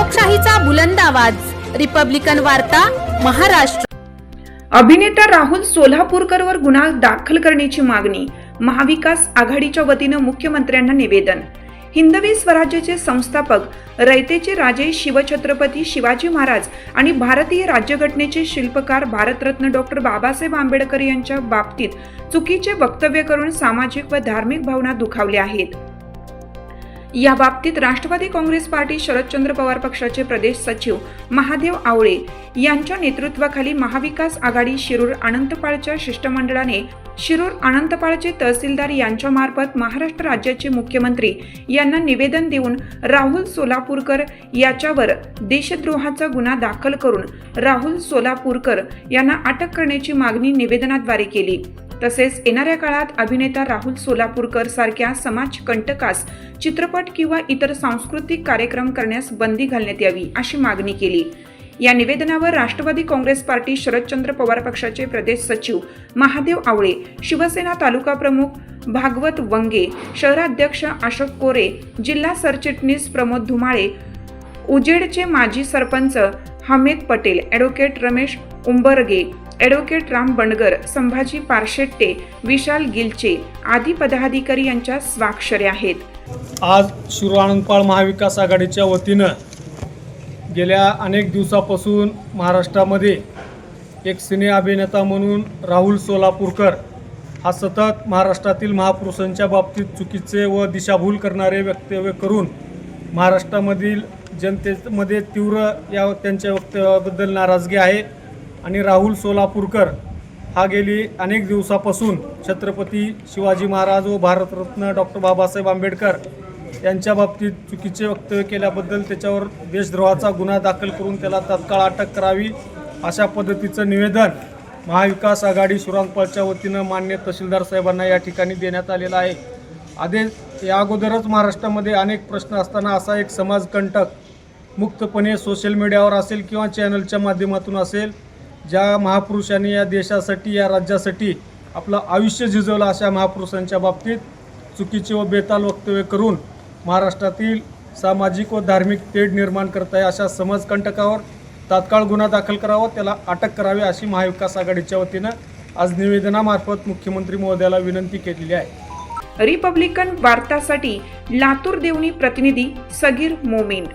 लोकशाहीचा बुलंद आवाज, रिपब्लिकन वार्ता, महाराष्ट्र। अभिनेता राहुल सोलापूरकर गुन्हा दाखल करण्याची मागणी, महाविकास आघाडीच्या वतीनं मुख्यमंत्र्यांना निवेदन। हिंदवी स्वराज्याचे संस्थापक, रयतेचे राजे शिवछत्रपती शिवाजी महाराज आणि भारतीय राज्यघटनेचे शिल्पकार भारतरत्न डॉक्टर बाबासाहेब आंबेडकर यांच्या बाबतीत चुकीचे वक्तव्य करून सामाजिक व धार्मिक भावना दुखावल्या आहेत। या बाबतीत राष्ट्रवादी काँग्रेस पार्टी शरदचंद्र पवार पक्षाचे प्रदेश सचिव महादेव आवळे यांच्या नेतृत्वाखाली महाविकास आघाडी शिरूर अनंतपाळच्या शिष्टमंडळाने शिरूर अनंतपाळचे तहसीलदार यांच्या मार्फत महाराष्ट्र राज्याचे मुख्यमंत्री यांना निवेदन देऊन राहुल सोलापूरकर याच्यावर देशद्रोहाचा गुन्हा दाखल करून राहुल सोलापूरकर यांना अटक करण्याची मागणी निवेदनाद्वारे केली। तसेच येणाऱ्या काळात अभिनेता राहुल सोलापूरकर सारख्या समाजकंटकास चित्रपट किंवा इतर सांस्कृतिक कार्यक्रम करण्यास बंदी घालण्यात यावी अशी मागणी केली। या निवेदनावर राष्ट्रवादी काँग्रेस पार्टी शरदचंद्र पवार पक्षाचे प्रदेश सचिव महादेव आवळे, शिवसेना तालुका प्रमुख भागवत वंगे, शहराध्यक्ष अशोक कोरे, जिल्हा सरचिटणीस प्रमोद धुमाळे, उजेडचे माजी सरपंच हमीद पटेल, ॲडव्होकेट रमेश उंबरगे, ॲडव्होकेट राम बंडगर, संभाजी पारशेट्टे, विशाल गिलचे आदी पदाधिकारी यांच्या स्वाक्षऱ्या आहेत। आज शिरूर अनंतपाळ महाविकास आघाडीच्या वतीनं गेल्या अनेक दिवसापासून महाराष्ट्रामध्ये एक सिने अभिनेता म्हणून राहुल सोलापूरकर हा सतत महाराष्ट्रातील महापुरुषांच्या बाबतीत चुकीचे व दिशाभूल करणारे वक्तव्य करून महाराष्ट्रामधील जनतेमध्ये तीव्र त्यांच्या वक्तव्याबद्दल नाराजगी आहे। आणि राहुल सोलापूरकर हा गेली अनेक दिवसापासून छत्रपती शिवाजी महाराज व भारतरत्न डॉक्टर बाबासाहेब आंबेडकर यांच्या बाबतीत चुकीचे वक्तव्य केल्याबद्दल त्याच्यावर देशद्रोहाचा गुन्हा दाखल करून त्याला तात्काळ अटक करावी अशा पद्धतीचं निवेदन महाविकास आघाडी शिरूर अनंतपाळच्या वतीनं मान्य तहसीलदार साहेबांना या ठिकाणी देण्यात आलेला आहे। या अगोदरच महाराष्ट्रामध्ये अनेक प्रश्न असताना असा एक समाजकंटक मुक्तपणे सोशल मीडियावर असेल किंवा चॅनलच्या माध्यमातून असेल, ज्या महापुरुषांनी या देशासाठी या राज्यासाठी आपलं आयुष्य झिजवलं अशा महापुरुषांच्या बाबतीत चुकीचे व बेताल वक्तव्य करून महाराष्ट्रातील सामाजिक व धार्मिक तेढ निर्माण करत आहे। अशा समाजकंटकावर तात्काळ गुन्हा दाखल करावा, त्याला अटक करावी अशी महाविकास आघाडीच्या वतीनं आज निवेदनामार्फत मुख्यमंत्री महोदयाला विनंती केलेली आहे। रिपब्लिकन वार्तासाठी लातूर देवणी प्रतिनिधी सगीर मोमीन।